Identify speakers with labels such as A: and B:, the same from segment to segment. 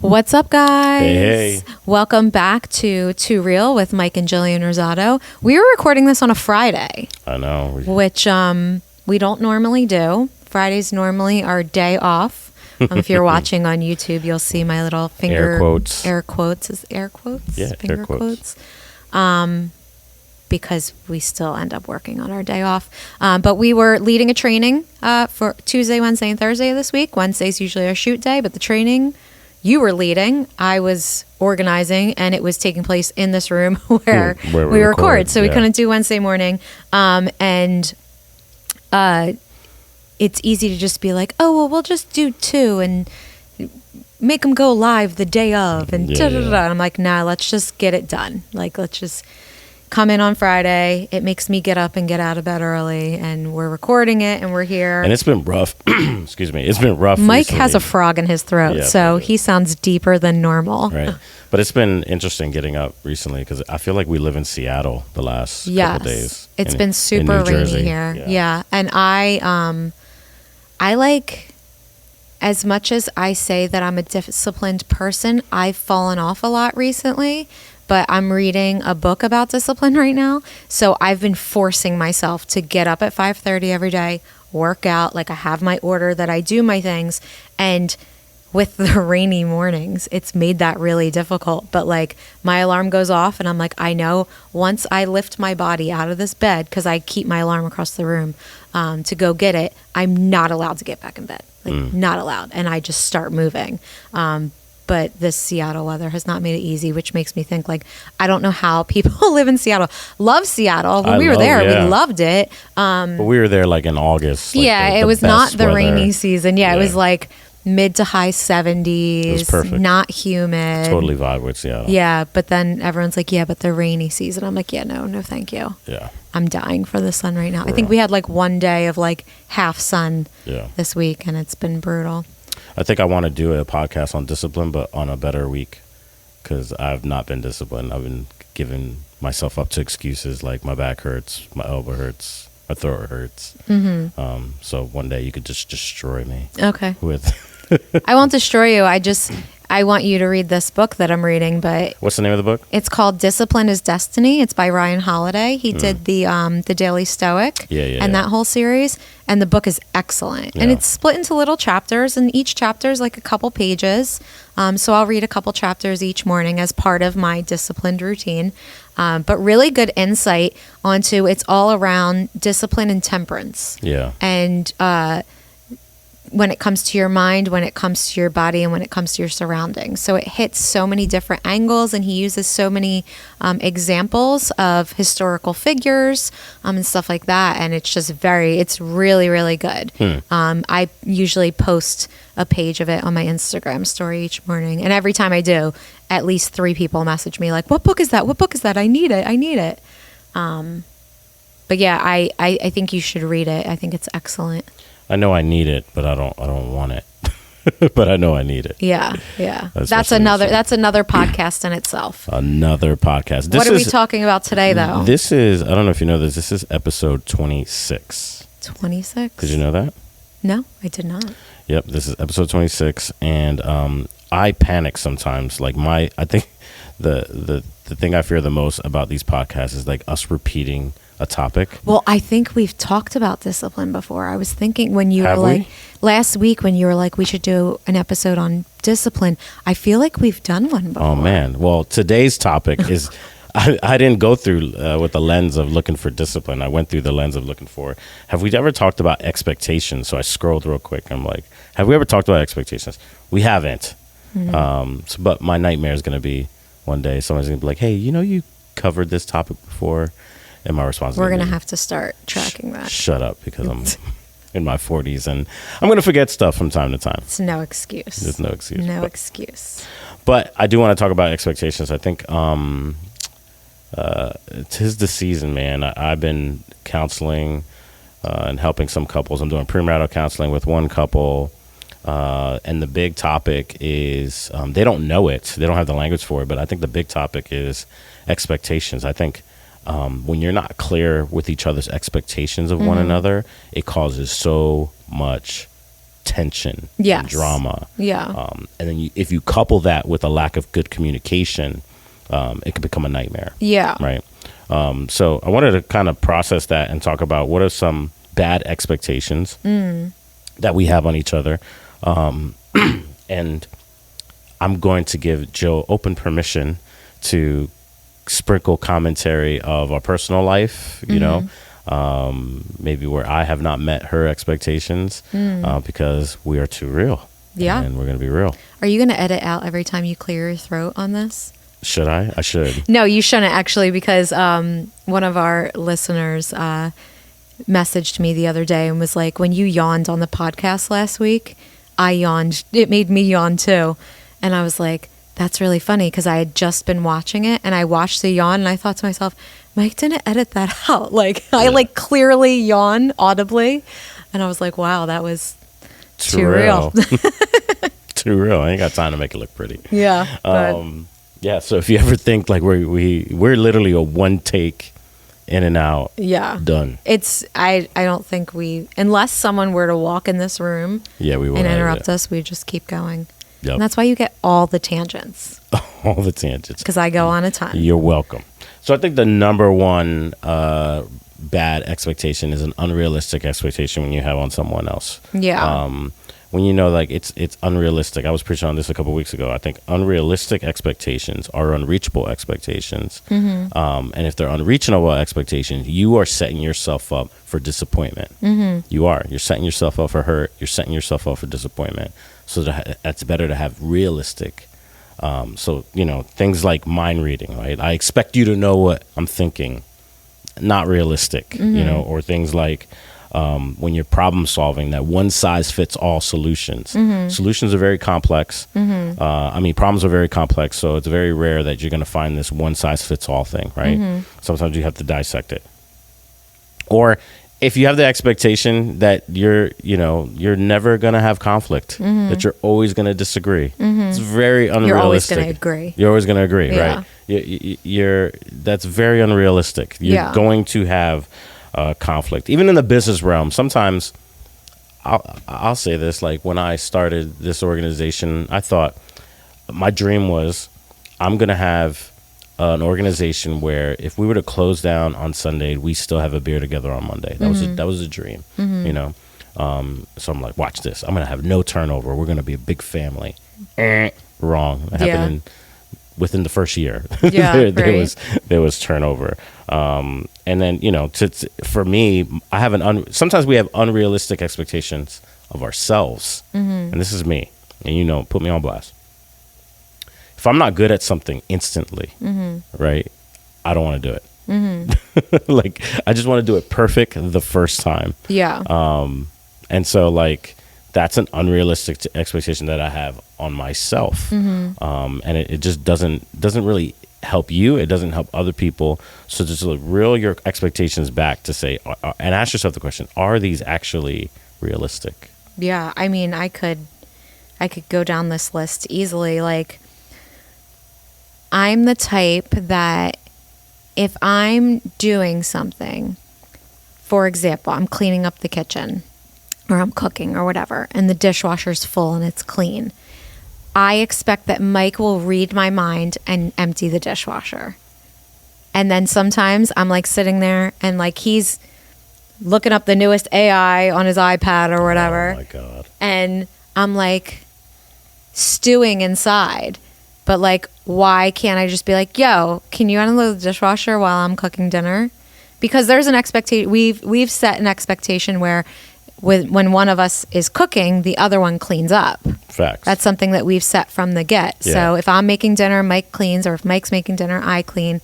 A: What's up, guys?
B: Hey.
A: Welcome back to Too Real with Mike and Jillian Rosado. We were recording this on a Friday.
B: I know.
A: Which we don't normally do. Fridays normally our day off. If you're watching on YouTube, you'll see my little finger...
B: Air quotes.
A: Air quotes. Is air quotes?
B: Yeah,
A: finger
B: air quotes.
A: Because we still end up working on our day off. But we were leading a training for Tuesday, Wednesday, and Thursday of this week. Wednesday's usually our shoot day, but the training you were leading, I was organizing, and it was taking place in this room where we record. So we couldn't do Wednesday morning. And it's easy to just be like, oh, well, we'll just do 2 and make them go live the day of. And And I'm like, nah, let's just get it done. Like, let's just come in on Friday. It makes me get up and get out of bed early, and we're recording it, and we're here.
B: And it's been rough. Excuse me. It's been rough.
A: Mike
B: recently.
A: has a frog in his throat, so he sounds deeper than normal.
B: Right. But it's been interesting getting up recently because I feel like we live in Seattle the last couple days.
A: It's been super rainy here. Yeah. And I like, as much as I say that I'm a disciplined person, I've fallen off a lot recently. But I'm reading a book about discipline right now. So I've been forcing myself to get up at 5:30 every day, work out. Like, I have my order that I do my things. And with the rainy mornings, it's made that really difficult. But like, my alarm goes off and I'm like, I know once I lift my body out of this bed, because I keep my alarm across the room to go get it, I'm not allowed to get back in bed. Like, not allowed. And I just start moving. But this Seattle weather has not made it easy, which makes me think, like, I don't know how people live in Seattle. Love Seattle. When we were there, we loved it.
B: But we were there, like, in August. Like,
A: it was not the rainy season.
B: Yeah.
A: It was, like, mid to high 70s.
B: It was perfect.
A: Not humid.
B: Totally vibe with Seattle.
A: Yeah, but then everyone's like, yeah, but the rainy season. I'm like, yeah, no, thank you.
B: Yeah.
A: I'm dying for the sun right now. I think we had, like, one day of, like, half sun this week, and it's been brutal.
B: I think I want to do a podcast on discipline, but on a better week, because I've not been disciplined. I've been giving myself up to excuses like my back hurts, my elbow hurts, my throat hurts. Mm-hmm. So one day you could just destroy me.
A: Okay.
B: With
A: I won't destroy you. I want you to read this book that I'm reading, but
B: what's the name of the book?
A: It's called Discipline is Destiny. It's by Ryan Holiday. He did the Daily Stoic and that whole series, and the book is excellent. And it's split into little chapters, and each chapter is like a couple pages. So I'll read a couple chapters each morning as part of my disciplined routine. But really good insight onto, it's all around discipline and temperance. Yeah. And when it comes to your mind, when it comes to your body, and when it comes to your surroundings. So it hits so many different angles, and he uses so many examples of historical figures and stuff like that. And it's just it's really, really good. I usually post a page of it on my Instagram story each morning. And every time I do, at least 3 people message me like, what book is that? What book is that? I need it. But yeah, I think you should read it. I think it's excellent.
B: I know I need it, but I don't want it. But I know I need it. Yeah.
A: That's another podcast in itself.
B: Another podcast.
A: What are we talking about today, though?
B: This is, I don't know if you know this. This is episode 26.
A: 26?
B: Did you know that?
A: No, I did not.
B: Yep, this is episode 26, and I panic sometimes. Like, I think the thing I fear the most about these podcasts is like us repeating a topic.
A: Well, I think we've talked about discipline before. I was thinking when you were like, last week when you were like, we should do an episode on discipline. I feel like we've done one before.
B: Oh, man. Well, today's topic is, I didn't go through with the lens of looking for discipline. I went through the lens of looking for, have we ever talked about expectations? So I scrolled real quick. I'm like, have we ever talked about expectations? We haven't. But my nightmare is going to be one day someone's going to be like, hey, you covered this topic before. And my response is,
A: we're going to have to start tracking that.
B: Shut up, because I'm in my 40s and I'm going to forget stuff from time to time.
A: It's no excuse.
B: There's no excuse.
A: No excuse.
B: But I do want to talk about expectations. I think 'tis the season, man. I've been counseling and helping some couples. I'm doing premarital counseling with one couple. And the big topic is, they don't know it. They don't have the language for it. But I think the big topic is expectations. I think when you're not clear with each other's expectations of one another, it causes so much tension,
A: yes.
B: and drama.
A: Yeah.
B: And then if you couple that with a lack of good communication, it can become a nightmare.
A: Yeah.
B: Right. So I wanted to kind of process that and talk about what are some bad expectations that we have on each other. And I'm going to give Jill open permission to sprinkle commentary of our personal life, you know, maybe where I have not met her expectations because we are too real.
A: Yeah.
B: And we're going to be real.
A: Are you going to edit out every time you clear your throat on this?
B: Should I? I should.
A: No, you shouldn't actually, because one of our listeners messaged me the other day and was like, when you yawned on the podcast last week, I yawned. It made me yawn too. And I was like, that's really funny, because I had just been watching it and I watched the yawn and I thought to myself, Mike didn't edit that out. Like I like clearly yawn audibly. And I was like, wow, that was too real.
B: Too real. I ain't got time to make it look pretty.
A: Yeah.
B: Yeah. So if you ever think like we're literally a one take in and out.
A: Yeah.
B: Done.
A: It's I don't think unless someone were to walk in this room
B: and
A: interrupt us, we just keep going.
B: Yep.
A: And that's why you get all the tangents.
B: All the tangents.
A: Because I go on a ton.
B: You're welcome. So I think the number one bad expectation is an unrealistic expectation when you have on someone else.
A: Yeah.
B: When you know, like, it's unrealistic. I was preaching on this a couple of weeks ago. I think unrealistic expectations are unreachable expectations. And if they're unreachable expectations, you are setting yourself up for disappointment. You are. You're setting yourself up for hurt. You're setting yourself up for disappointment. So that's better to have realistic. So, you know, things like mind reading, right? I expect you to know what I'm thinking. Not realistic, you know, or things like when you're problem solving, that one size fits all solutions. Solutions are very complex. Problems are very complex. So it's very rare that you're going to find this one size fits all thing, right? Sometimes you have to dissect it. Or if you have the expectation that you're never going to have conflict, that you're always going to disagree, it's very unrealistic.
A: You're always going to agree.
B: You're always going to agree,
A: yeah.
B: right? That's very unrealistic. You're going to have conflict. Even in the business realm, sometimes I'll say this, like when I started this organization, I thought my dream was I'm going to have an organization where if we were to close down on Sunday, we still have a beer together on Monday. That was a dream, you know? So I'm like, watch this. I'm going to have no turnover. We're going to be a big family. Wrong. It happened within the first year. there was turnover. And then, you know, for me, I have sometimes we have unrealistic expectations of ourselves. And this is me. And, you know, put me on blast. If I'm not good at something instantly, right, I don't want to do it. Like, I just want to do it perfect the first time. Yeah. And so, like, that's an unrealistic expectation that I have on myself. And it just doesn't really help you. It doesn't help other people. So just reel your expectations back to say, and ask yourself the question, are these actually realistic?
A: Yeah. I mean, I could go down this list easily. Like, I'm the type that if I'm doing something, for example, I'm cleaning up the kitchen or I'm cooking or whatever, and the dishwasher's full and it's clean, I expect that Mike will read my mind and empty the dishwasher. And then sometimes I'm like sitting there and like he's looking up the newest AI on his iPad or whatever.
B: Oh my God.
A: And I'm like stewing inside. But like, why can't I just be like, yo, can you unload the dishwasher while I'm cooking dinner? Because there's an expectation. We've set an expectation where when one of us is cooking, the other one cleans up.
B: Facts.
A: That's something that we've set from the get. Yeah. So if I'm making dinner, Mike cleans, or if Mike's making dinner, I clean.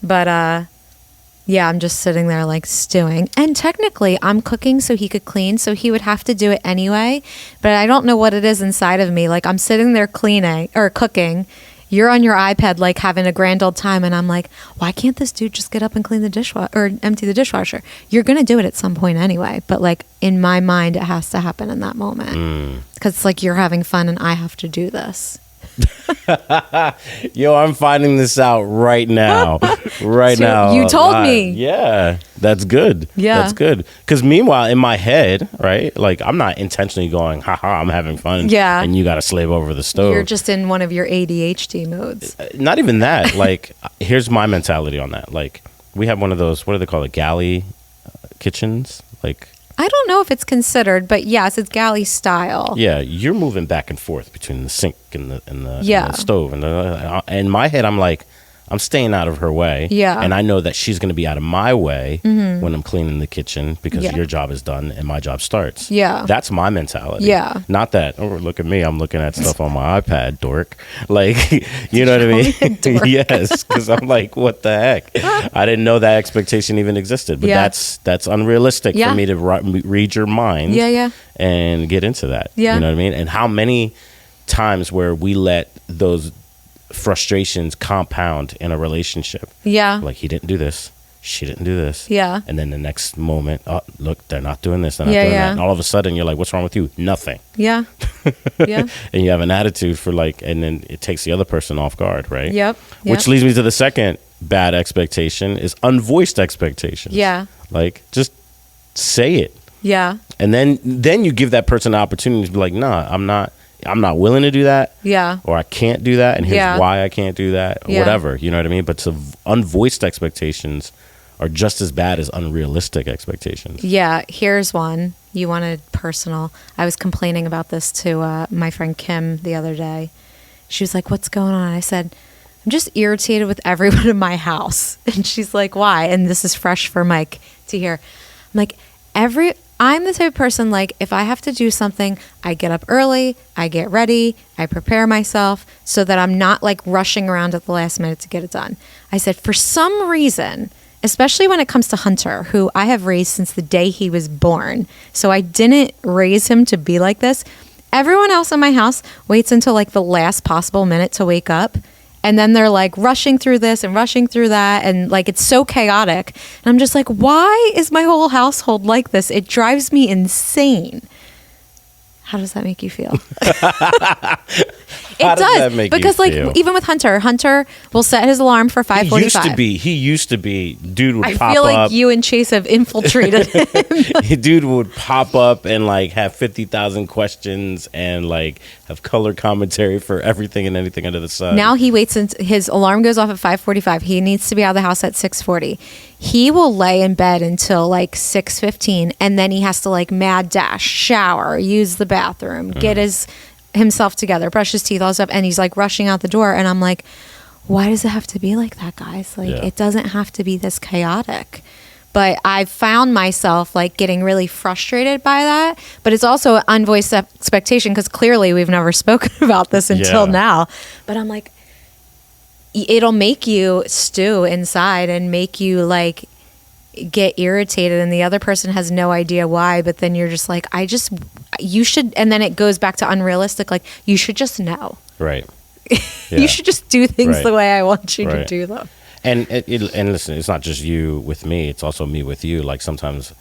A: But I'm just sitting there like stewing. And technically I'm cooking so he could clean, so he would have to do it anyway. But I don't know what it is inside of me. Like I'm sitting there cleaning or cooking. You're on your iPad like having a grand old time, and I'm like, why can't this dude just get up and clean the dishwasher or empty the dishwasher? You're going to do it at some point anyway. But like in my mind, it has to happen in that moment. Because it's like you're having fun and I have to do this.
B: Yo, I'm finding this out right now. Now.
A: You told me.
B: Yeah, that's good.
A: Yeah.
B: That's good. Because meanwhile, in my head, right, like I'm not intentionally going, haha, I'm having fun.
A: Yeah.
B: And you got to slave over the stove.
A: You're just in one of your ADHD modes.
B: Not even that. Like, here's my mentality on that. Like, we have one of those, what do they call it? Galley kitchens? Like,
A: I don't know if it's considered, but yes, it's galley style.
B: yeah, you're moving back and forth between the sink and the stove. And in my head, I'm like, I'm staying out of her way.
A: Yeah.
B: And I know that she's going to be out of my way when I'm cleaning the kitchen because your job is done and my job starts.
A: Yeah.
B: That's my mentality.
A: Yeah.
B: Not that, oh, look at me, I'm looking at stuff on my iPad, dork. Like, you know what I mean? Yes, because I'm like, what the heck? I didn't know that expectation even existed. But that's unrealistic for me to read your mind and get into that.
A: Yeah.
B: You know what I mean? And how many times where we let those frustrations compound in a relationship.
A: Yeah.
B: Like, he didn't do this. She didn't do this.
A: Yeah.
B: And then the next moment, oh, look, they're not doing this. They're not doing that. And all of a sudden, you're like, what's wrong with you? Nothing.
A: Yeah. Yeah.
B: And you have an attitude for like, and then it takes the other person off guard, right?
A: Yep.
B: Which leads me to the second bad expectation is unvoiced expectations.
A: Yeah.
B: Like, just say it.
A: Yeah.
B: And then you give that person an opportunity to be like, nah, I'm not willing to do that.
A: Yeah.
B: Or I can't do that. And here's why I can't do that. Or whatever. You know what I mean? But unvoiced expectations are just as bad as unrealistic expectations.
A: Yeah. Here's one. You wanted personal. I was complaining about this to my friend Kim the other day. She was like, what's going on? I said, I'm just irritated with everyone in my house. And she's like, why? And this is fresh for Mike to hear. I'm like, I'm the type of person, like, if I have to do something, I get up early, I get ready, I prepare myself so that I'm not, like, rushing around at the last minute to get it done. I said, for some reason, especially when it comes to Hunter, who I have raised since the day he was born, so I didn't raise him to be like this. Everyone else in my house waits until, like, the last possible minute to wake up. And then they're like rushing through this and rushing through that. And like, it's so chaotic. And I'm just like, why is my whole household like this? It drives me insane. How does that make you feel? It does because like even with Hunter will set his alarm for 5:45.
B: He used to be. Dude would pop up.
A: I feel like you and Chase have infiltrated him.
B: Dude would pop up and like have 50,000 questions and like have color commentary for everything and anything under the sun.
A: Now he waits until his alarm goes off at 5:45. He needs to be out of the house at 6:40. He will lay in bed until like 6:15, and then he has to like mad dash, shower, use the bathroom, get himself together, brush his teeth, all stuff, and he's like rushing out the door. And I'm like, why does it have to be like that, guys? Like, it doesn't have to be this chaotic. But I've found myself like getting really frustrated by that. But it's also an unvoiced expectation because clearly we've never spoken about this until now. But I'm like, it'll make you stew inside and make you like get irritated, and the other person has no idea why. But then you're just like, you should, and then it goes back to unrealistic. Like, you should just know,
B: right?
A: You should just do things the way I want you to do them.
B: And listen, it's not just you with me; it's also me with you. Like sometimes,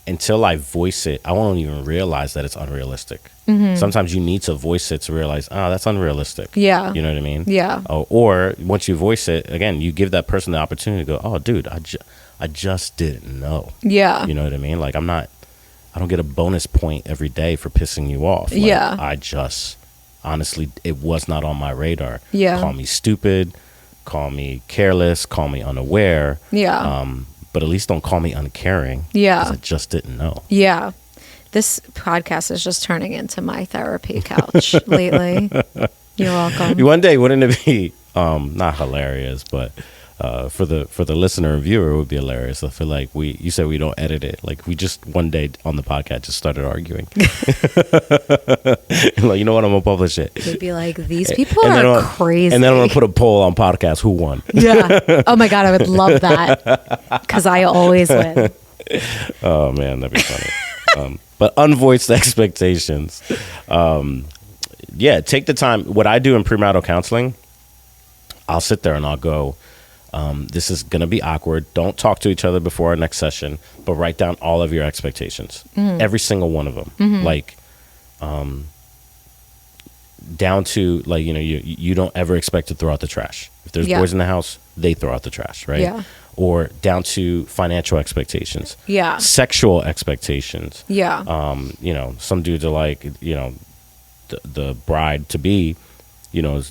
B: until I voice it, I won't even realize that it's unrealistic. Mm-hmm. Sometimes you need to voice it to realize, oh, that's unrealistic. Yeah, you know what I mean. Yeah. Or once you voice it, again, you give that person the opportunity to go, oh, dude, I just didn't know. Yeah. You know what I mean? Like I don't get a bonus point every day for pissing you off. Like, I just honestly, it was not on my radar. Yeah. Call me stupid. Call me careless, call me unaware. Yeah. But at least don't call me uncaring. Yeah. Because I just didn't know.
A: Yeah. This podcast is just turning into my therapy couch lately. You're welcome.
B: One day, wouldn't it be not hilarious, but for the listener and viewer, it would be hilarious. I feel like you said we don't edit it. Like we just one day on the podcast just started arguing. Like, you know what? I'm gonna publish it.
A: They'd be like, these people are crazy.
B: And then I'm gonna put a poll on podcast. Who won?
A: Yeah. Oh my God, I would love that because I always win.
B: Oh man, that'd be funny. But unvoiced expectations. Take the time. What I do in premarital counseling, I'll sit there and I'll go, this is going to be awkward. Don't talk to each other before our next session, but write down all of your expectations, every single one of them. Mm-hmm. Like, down to like, you don't ever expect to throw out the trash. If there's boys in the house, they throw out the trash, right?
A: Yeah.
B: Or down to financial expectations.
A: Yeah.
B: Sexual expectations.
A: Yeah.
B: Some dudes are like, the bride to be,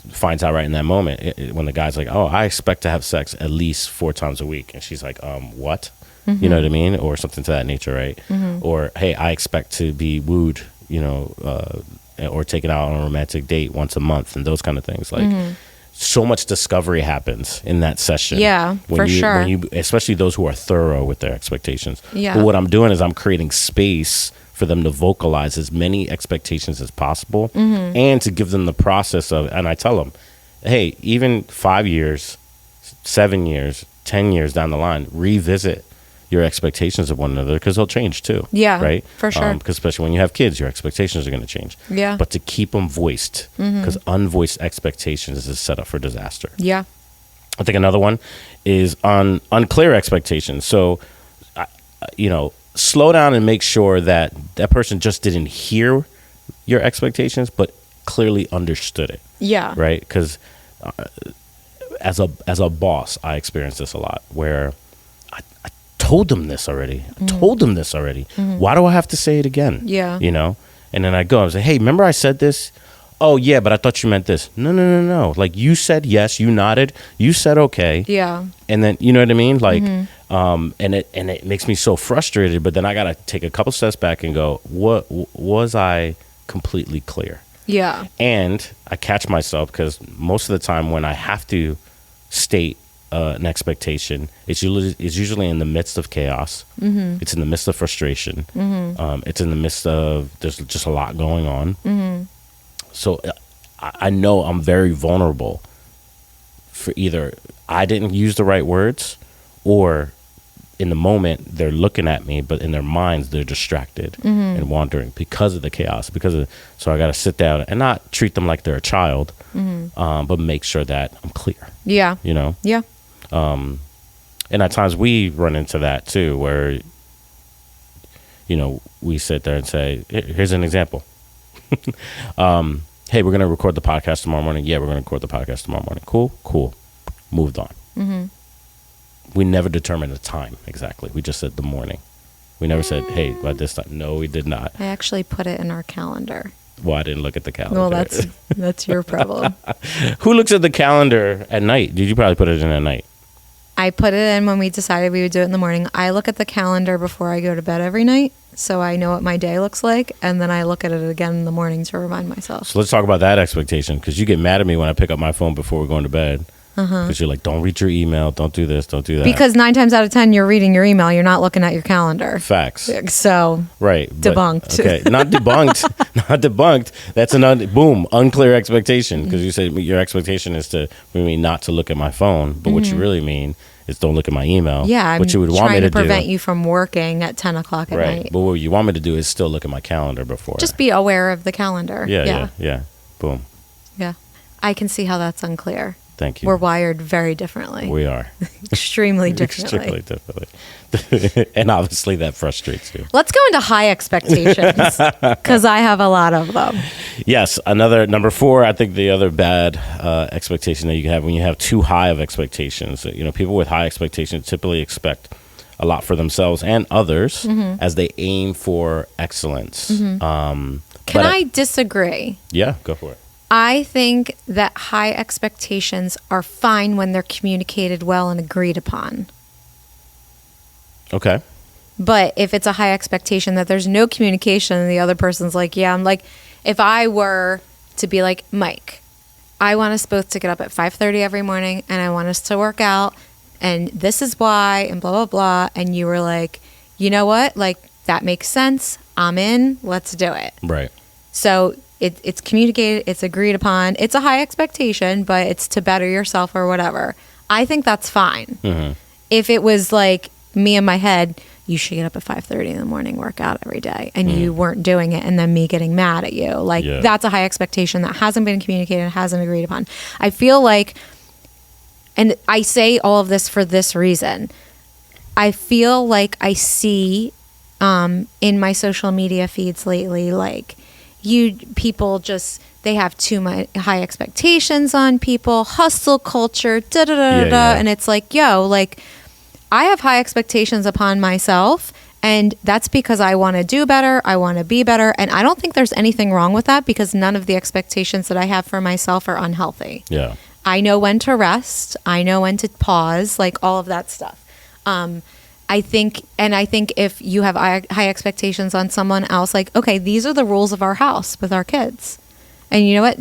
B: finds out right in that moment when the guy's like, oh, I expect to have sex at least 4 times a week. And she's like, what? You know what I mean? Or something to that nature, right? Or, hey, I expect to be wooed, or taken out on a romantic date once a month, and those kind of things. Like, so much discovery happens in that session.
A: Yeah, for sure.
B: Especially those who are thorough with their expectations.
A: Yeah.
B: But what I'm doing is I'm creating space for them to vocalize as many expectations as possible, and to give them the process of, and I tell them, hey, even 5 years, 7 years, 10 years down the line, revisit your expectations of one another, because they'll change too.
A: Yeah,
B: right.
A: For sure.
B: Because especially when you have kids, your expectations are going to change.
A: Yeah.
B: But to keep them voiced, because unvoiced expectations is set up for disaster.
A: Yeah.
B: I think another one is on unclear expectations. So, slow down and make sure that person just didn't hear your expectations, but clearly understood it.
A: Yeah.
B: Right. Because as a boss, I experience this a lot where I told them this already. Why do I have to say it again?
A: Yeah.
B: And then I go and say, hey, remember I said this? Oh, yeah, but I thought you meant this. No. Like, you said yes, you nodded, you said okay.
A: Yeah.
B: And then, you know what I mean? Like, and it makes me so frustrated, but then I got to take a couple steps back and go, what was I completely clear?
A: Yeah.
B: And I catch myself, because most of the time when I have to state an expectation, it's usually in the midst of chaos. It's in the midst of frustration. It's in the midst of, there's just a lot going on. So I know I'm very vulnerable for either I didn't use the right words, or in the moment they're looking at me, but in their minds they're distracted and wandering because of the chaos. So I got to sit down and not treat them like they're a child, but make sure that I'm clear.
A: Yeah. Yeah.
B: And at times we run into that too, where, we sit there and say, here's an example. Hey, we're going to record the podcast tomorrow morning. Yeah, we're going to record the podcast tomorrow morning. Cool. Moved on. We never determined the time exactly. We just said the morning. We never said, hey, by this time. No, we did not.
A: I actually put it in our calendar.
B: Well, I didn't look at the calendar.
A: Well, that's your problem.
B: Who looks at the calendar at night? Did you probably put it in at night?
A: I put it in when we decided we would do it in the morning. I look at the calendar before I go to bed every night, so I know what my day looks like, and then I look at it again in the morning to remind myself.
B: So let's talk about that expectation, because you get mad at me when I pick up my phone before we're going to bed. Because you're like, don't read your email, don't do this, don't do that.
A: Because 9 times out of 10, you're reading your email, you're not looking at your calendar.
B: Facts.
A: So,
B: right.
A: Debunked.
B: Okay, not debunked. Not debunked. That's unclear expectation. Because you say your expectation is not to look at my phone, but what you really mean is don't look at my email.
A: Yeah,
B: what you would want me to
A: prevent you from working at 10 o'clock at night.
B: But what you want me to do is still look at my calendar before.
A: Just be aware of the calendar.
B: Yeah. Boom.
A: Yeah. I can see how that's unclear.
B: Thank you.
A: We're wired very differently.
B: We are.
A: Extremely differently.
B: Extremely differently. And obviously that frustrates you.
A: Let's go into high expectations, because I have a lot of them.
B: Yes. Another, number 4, I think the other bad expectation that you can have when you have too high of expectations. People with high expectations typically expect a lot for themselves and others as they aim for excellence. Can
A: I disagree?
B: Yeah, go for it.
A: I think that high expectations are fine when they're communicated well and agreed upon.
B: Okay.
A: But if it's a high expectation that there's no communication and the other person's like, yeah, I'm like, if I were to be like, Mike, I want us both to get up at 5:30 every morning and I want us to work out and this is why and blah, blah, blah. And you were like, you know what? Like, that makes sense. I'm in. Let's do it.
B: Right.
A: So it's communicated, it's agreed upon. It's a high expectation, but it's to better yourself or whatever. I think that's fine. If it was like me in my head, you should get up at 5:30 in the morning, work out every day, and you weren't doing it, and then me getting mad at you. Like, that's a high expectation that hasn't been communicated, hasn't agreed upon. I feel like, and I say all of this for this reason, I feel like I see in my social media feeds lately, like, people just, they have too much high expectations on people, hustle culture, and it's like, yo, like, I have high expectations upon myself, and that's because I want to do better, I want to be better, and I don't think there's anything wrong with that, because none of the expectations that I have for myself are unhealthy.
B: Yeah.
A: I know when to rest, I know when to pause, like all of that stuff. I think if you have high expectations on someone else, like, okay, these are the rules of our house with our kids. And you know what?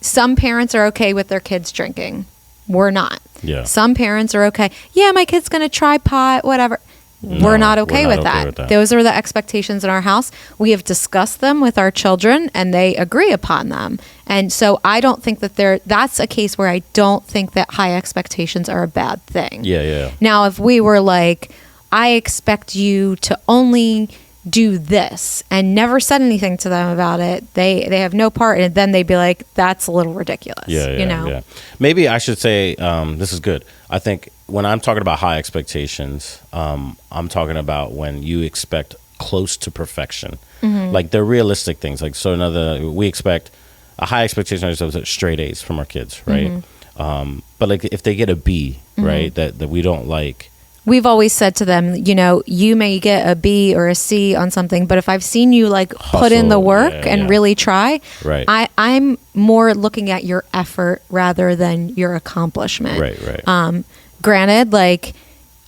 A: Some parents are okay with their kids drinking. We're not.
B: Yeah.
A: Some parents are okay. Yeah, my kid's going to try pot, whatever. We're not okay with that. Those are the expectations in our house. We have discussed them with our children, and they agree upon them. And so I don't think that that's a case where I don't think that high expectations are a bad thing.
B: Yeah.
A: Now, if we were like, I expect you to only do this, and never said anything to them about it, they have no part, and then they'd be like, that's a little ridiculous. Yeah.
B: Maybe I should say, this is good. I think when I'm talking about high expectations, I'm talking about when you expect close to perfection. Mm-hmm. Like, they're realistic things. Like, so we expect a high expectation of straight A's from our kids, right? Mm-hmm. But like, if they get a B, mm-hmm. right, that we don't like.
A: We've always said to them, you may get a B or a C on something, but if I've seen you like put in the work and really try,
B: right.
A: I'm more looking at your effort rather than your accomplishment.
B: Right.
A: Granted, like,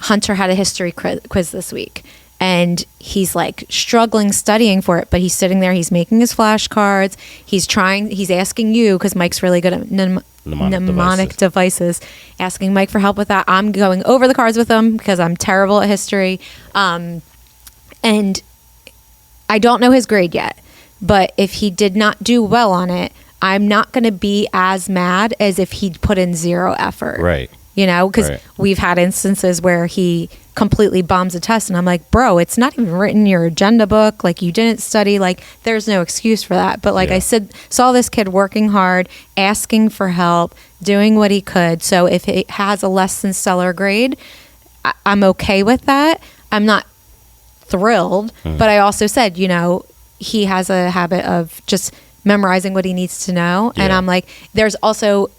A: Hunter had a history quiz this week, and he's like struggling studying for it, but he's sitting there, he's making his flashcards, he's asking you, because Mike's really good at mnemonic devices, asking Mike for help with that. I'm going over the cards with him because I'm terrible at history. And I don't know his grade yet, but if he did not do well on it, I'm not going to be as mad as if he'd put in zero effort.
B: Right.
A: Because we've had instances where he completely bombs a test, and I'm like, bro, it's not even written in your agenda book. Like, you didn't study. Like, there's no excuse for that. But like I saw this kid working hard, asking for help, doing what he could. So if it has a less than stellar grade, I'm okay with that. I'm not thrilled, but I also said, he has a habit of just memorizing what he needs to know. And I'm like, there's also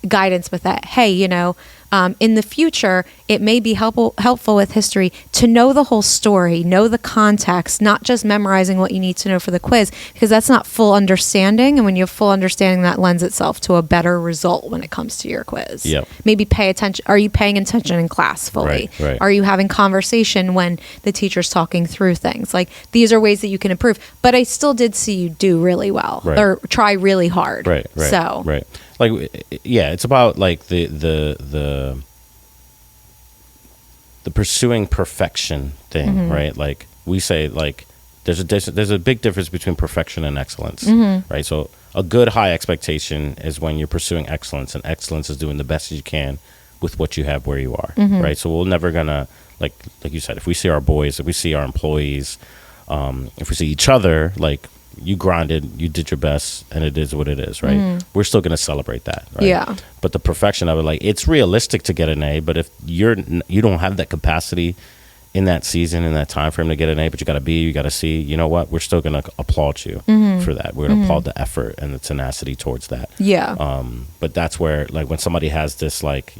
A: guidance with that. Hey, in the future, it may be helpful with history to know the whole story, know the context, not just memorizing what you need to know for the quiz, because that's not full understanding. And when you have full understanding, that lends itself to a better result when it comes to your quiz.
B: Yep.
A: Maybe pay attention. Are you paying attention in class fully?
B: Right.
A: Are you having conversation when the teacher's talking through things? Like, these are ways that you can improve. But I still did see you do really well or try really hard. Right. So.
B: Right. Like, it's about like the pursuing perfection thing, mm-hmm. right? Like, we say, like, there's a big difference between perfection and excellence, mm-hmm. right? So a good high expectation is when you're pursuing excellence, and excellence is doing the best you can with what you have where you are, mm-hmm. right? So we're never gonna, like you said, if we see our boys, if we see our employees, if we see each other, like, you grinded, you did your best, and it is what it is, right? Mm-hmm. We're still going to celebrate that, right? Yeah. But the perfection of it, like, it's realistic to get an A, but if you don't have that capacity in that season, in that time frame to get an A, but you got a B, you got a C, you know what? We're still going to applaud you mm-hmm. for that. We're going to mm-hmm. applaud the effort and the tenacity towards that.
A: Yeah.
B: But that's where, like, when somebody has this, like,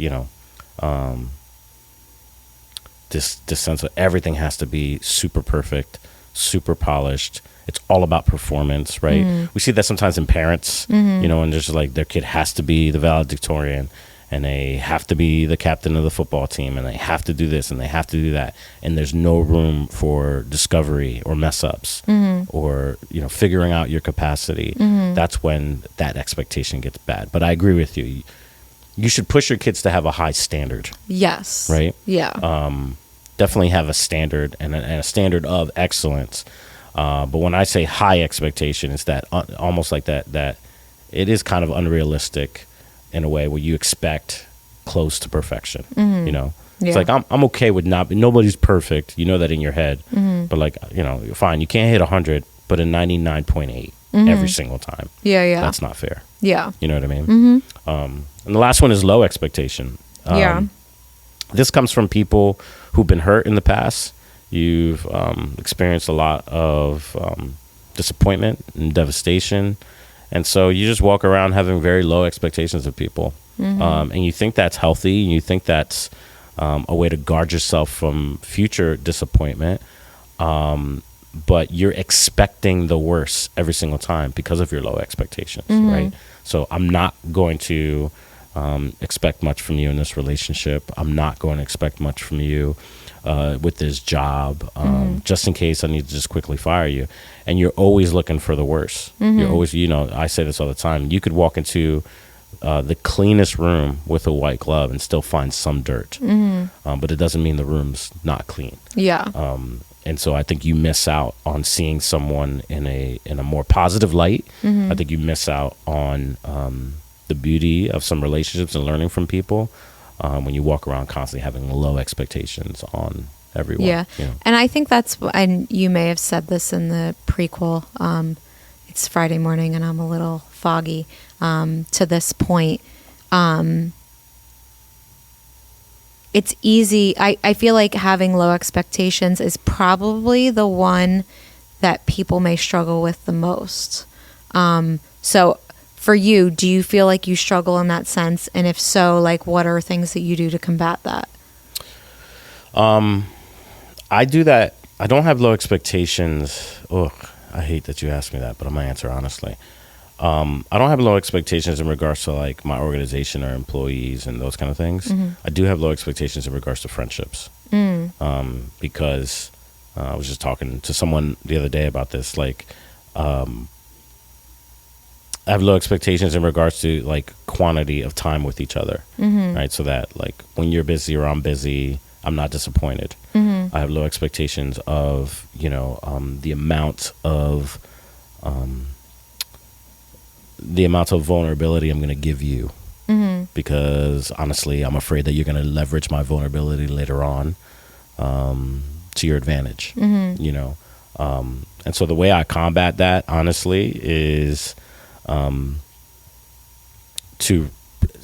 B: this sense of everything has to be super perfect, super polished. It's all about performance, right? Mm-hmm. We see that sometimes in parents, mm-hmm. And there's like, their kid has to be the valedictorian, and they have to be the captain of the football team, and they have to do this, and they have to do that. And there's no room for discovery or mess ups mm-hmm. or, figuring out your capacity. Mm-hmm. That's when that expectation gets bad. But I agree with you. You should push your kids to have a high standard.
A: Yes.
B: Right?
A: Yeah.
B: Definitely have a standard and a standard of excellence. But when I say high expectation, it's that almost like that it is kind of unrealistic in a way where you expect close to perfection. Mm-hmm. It's like, I'm okay with nobody's perfect. You know that in your head, mm-hmm. but like, fine. You can't hit 100, but a 99.8 mm-hmm. every single time.
A: Yeah.
B: That's not fair.
A: Yeah.
B: You know what I mean?
A: Mm-hmm.
B: And the last one is low expectation. This comes from people who've been hurt in the past. You've experienced a lot of disappointment and devastation. And so you just walk around having very low expectations of people. And you think that's healthy. And you think that's a way to guard yourself from future disappointment. But you're expecting the worst every single time because of your low expectations, right? So I'm not going to expect much from you in this relationship. I'm not going to expect much from you with this job, just in case I need to just quickly fire you. And you're always looking for the worst. You're always, I say this all the time. You could walk into the cleanest room with a white glove and still find some dirt. But it doesn't mean the room's not clean.
A: Yeah.
B: And so I think you miss out on seeing someone in a more positive light. I think you miss out on the beauty of some relationships and learning from people when you walk around constantly having low expectations on everyone.
A: Yeah. And I think and you may have said this in the prequel. It's Friday morning and I'm a little foggy to this point. It's easy. I feel like having low expectations is probably the one that people may struggle with the most. So for you, do you feel like you struggle in that sense? And if so, like, what are things that you do to combat that?
B: I do that. I don't have low expectations. Oh, I hate that you asked me that, but I'm going to answer honestly. I don't have low expectations in regards to like my organization or employees and those kind of things. I do have low expectations in regards to friendships. Because I was just talking to someone the other day about this. Like, I have low expectations in regards to like quantity of time with each other, right? So that like when you're busy or I'm busy, I'm not disappointed. I have low expectations of, the amount of vulnerability I'm going to give you, because honestly, I'm afraid that you're going to leverage my vulnerability later on to your advantage, And so the way I combat that, honestly, is to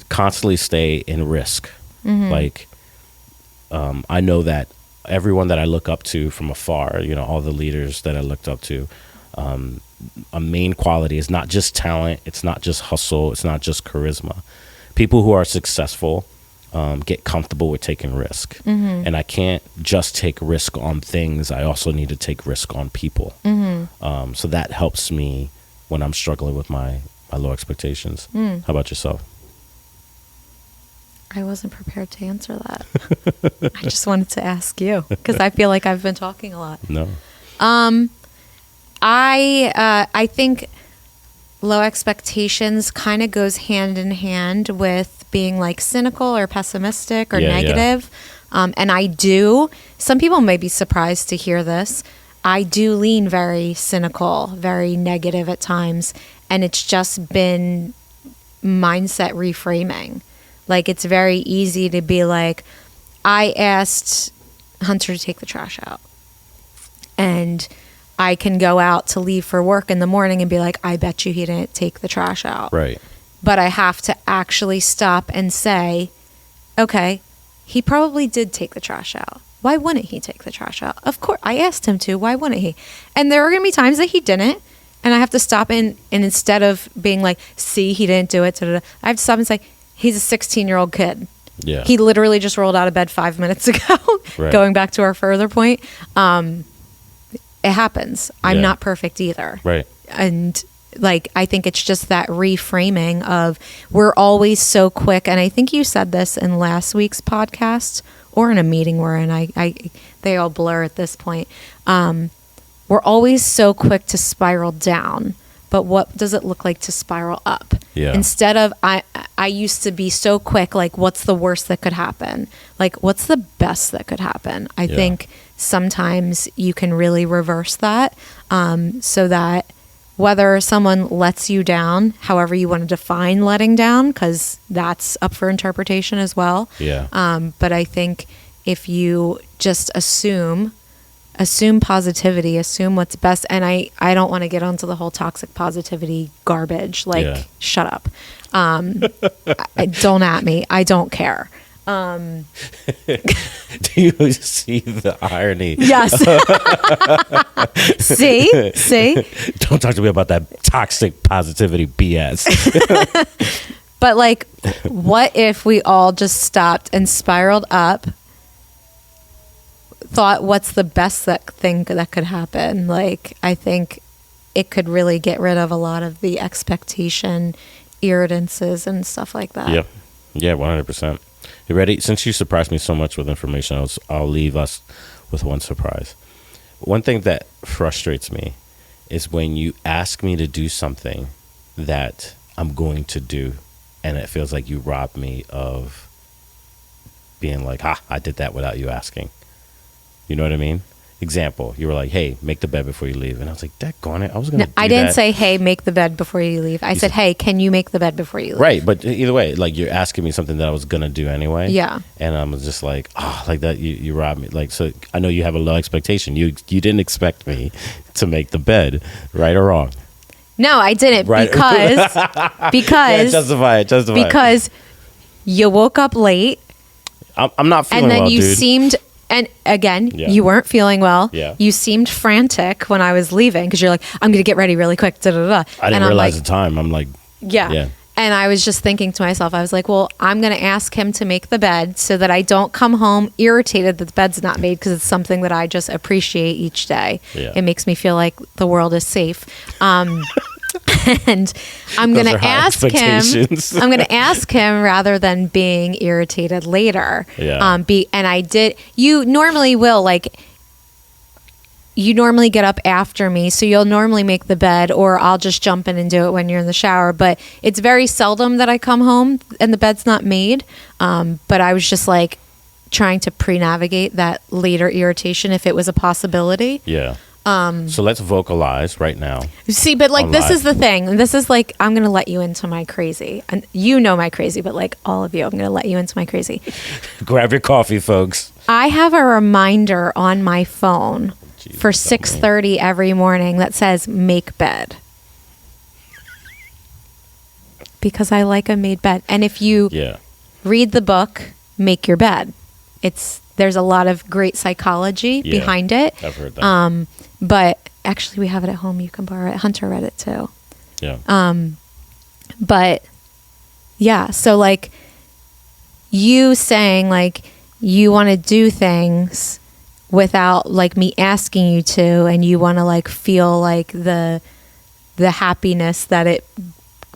B: constantly stay in risk. Like, I know that everyone that I look up to from afar, all the leaders that I looked up to, a main quality is not just talent, it's not just hustle, it's not just charisma. People who are successful get comfortable with taking risk. And I can't just take risk on things, I also need to take risk on people. So that helps me when I'm struggling with my low expectations. How about yourself?
A: I wasn't prepared to answer that. I just wanted to ask you because I feel like I've been talking a lot.
B: No.
A: I think low expectations kind of goes hand in hand with being like cynical or pessimistic or negative. And I do, some people may be surprised to hear this. I do lean very cynical, very negative at times. And it's just been mindset reframing. Like, it's very easy to be like, I asked Hunter to take the trash out. And I can go out to leave for work in the morning and be like, I bet you he didn't take the trash out.
B: Right.
A: But I have to actually stop and say, okay, he probably did take the trash out. Why wouldn't he take the trash out? Of course, I asked him to. Why wouldn't he? And there are going to be times that he didn't. And I have to stop and instead of being like, see, he didn't do it, I have to stop and say, he's a 16-year-old kid.
B: Yeah.
A: He literally just rolled out of bed 5 minutes ago. Right. Going back to our further point. It happens. I'm not perfect either.
B: Right.
A: And like, I think it's just that reframing of we're always so quick. And I think you said this in last week's podcast or in a meeting we're in. They all blur at this point. We're always so quick to spiral down. But what does it look like to spiral up? Yeah. Instead of, I used to be so quick, like, what's the worst that could happen? Like, what's the best that could happen? I think sometimes you can really reverse that so that whether someone lets you down, however you want to define letting down, because that's up for interpretation as well.
B: Yeah.
A: But I think if you just assume positivity, assume what's best. And I don't want to get onto the whole toxic positivity garbage. Like, shut up. Don't at me. I don't care.
B: Do you see the irony?
A: Yes. See?
B: Don't talk to me about that toxic positivity BS.
A: But like, what if we all just stopped and spiraled up, thought what's the best thing that could happen? Like, I think it could really get rid of a lot of the expectation irritances and stuff like that.
B: Yeah, 100%. You ready? Since you surprised me so much with information, I'll leave us with one surprise. One thing that frustrates me is when you ask me to do something that I'm going to do, and it feels like you robbed me of being like, I did that without you asking. You know what I mean? Example, you were like, hey, make the bed before you leave. And I was like, daggone it, I was going to do that.
A: I didn't say, hey, make the bed before you leave. I said, hey, can you make the bed before you leave?
B: Right, but either way, like, you're asking me something that I was going to do anyway.
A: Yeah.
B: And I was just like, like that, you robbed me. Like, so I know you have a low expectation. You didn't expect me to make the bed, right or wrong?
A: No, I didn't,
B: right.
A: because
B: justify it.
A: Because you woke up late.
B: I'm not feeling
A: well, and then you
B: dude.
A: seemed... And again, you weren't feeling well.
B: Yeah.
A: You seemed frantic when I was leaving because you're like, I'm going to get ready really quick. Da, da, da.
B: I didn't realize the time. I'm like,
A: yeah. And I was just thinking to myself, I was like, well, I'm going to ask him to make the bed so that I don't come home irritated that the bed's not made because it's something that I just appreciate each day.
B: Yeah.
A: It makes me feel like the world is safe. And I'm going to ask him. I'm going to ask him rather than being irritated later.
B: Yeah.
A: And I did. You normally will You normally get up after me, so you'll normally make the bed, or I'll just jump in and do it when you're in the shower. But it's very seldom that I come home and the bed's not made. But I was just like trying to pre-navigate that later irritation if it was a possibility.
B: Yeah. So let's vocalize right now.
A: See, but like this is the thing. This is like, I'm going to let you into my crazy. And you know my crazy, but like all of you, I'm going to let you into my crazy.
B: Grab your coffee, folks.
A: I have a reminder on my phone for 6:30 every morning that says make bed. Because I like a made bed. And if you read the book, Make Your Bed, there's a lot of great psychology behind it.
B: I've heard that.
A: But actually, we have it at home. You can borrow it. Hunter read it too.
B: Yeah.
A: But yeah, so like you saying like you want to do things without like me asking you to, and you want to like feel like the happiness that it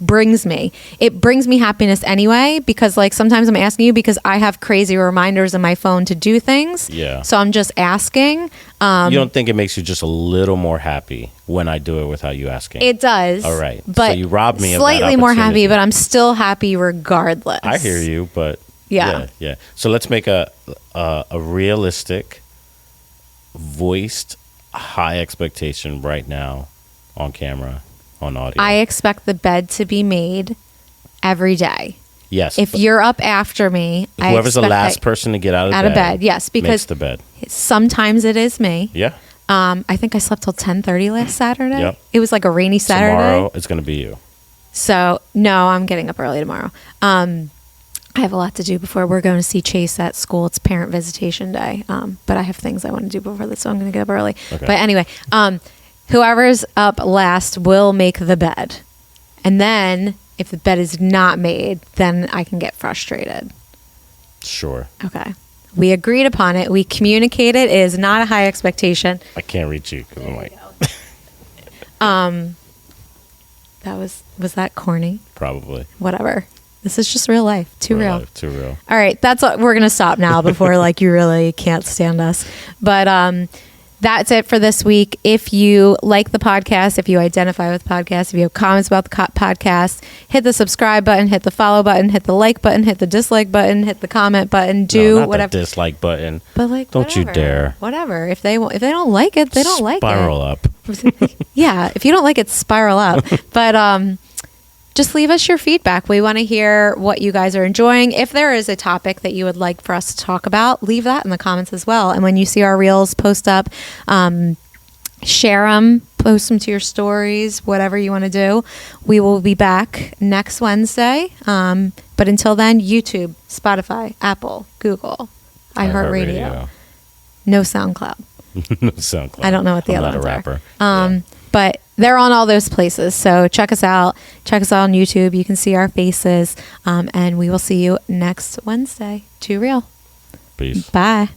A: brings me. It brings me happiness anyway, because like sometimes I'm asking you because I have crazy reminders on my phone to do things.
B: Yeah.
A: So I'm just asking.
B: You don't think it makes you just a little more happy when I do it without you asking?
A: It does.
B: All right.
A: But
B: so you robbed me of that
A: slightly more happy,
B: opportunity.
A: but I'm still happy regardless.
B: I hear you, but
A: yeah.
B: So let's make a realistic, voiced, high expectation right now on camera. On audio.
A: I expect the bed to be made every day.
B: Yes.
A: If you're up after me,
B: whoever's the last person to get out of bed.
A: Yes, because
B: makes the bed.
A: Sometimes it is me.
B: Yeah.
A: I think I slept till 10:30 last Saturday.
B: Yep.
A: It was like a rainy Saturday.
B: Tomorrow it's going to be you.
A: So no, I'm getting up early tomorrow. I have a lot to do before we're going to see Chase at school. It's parent visitation day. But I have things I want to do before that, so I'm going to get up early. Okay. But anyway, whoever's up last will make the bed. And then if the bed is not made, then I can get frustrated.
B: Sure.
A: Okay. We agreed upon it. We communicated. It is not a high expectation.
B: I can't reach you because I'm like...
A: Was that corny?
B: Probably.
A: Whatever. This is just real life. Too real.
B: Too real.
A: All right. That's what we're going to stop now before like you really can't stand us. But that's it for this week. If you like the podcast, if you identify with the podcast, if you have comments about the podcast, hit the subscribe button, hit the follow button, hit the like button, hit the dislike button, hit the comment button,
B: not
A: whatever.
B: The dislike button.
A: But like,
B: don't you dare.
A: Whatever. If they don't like it, they don't like it.
B: Spiral up.
A: Yeah. If you don't like it, spiral up. But just leave us your feedback. We want to hear what you guys are enjoying. If there is a topic that you would like for us to talk about, leave that in the comments as well. And when you see our reels post up, share them, post them to your stories, whatever you want to do. We will be back next Wednesday. But until then, YouTube, Spotify, Apple, Google, iHeartRadio. No SoundCloud.
B: No SoundCloud.
A: I don't know what the
B: I'm
A: other
B: not a
A: ones
B: rapper.
A: are. But they're on all those places. So check us out. Check us out on YouTube. You can see our faces. And we will see you next Wednesday. Too Real.
B: Peace.
A: Bye.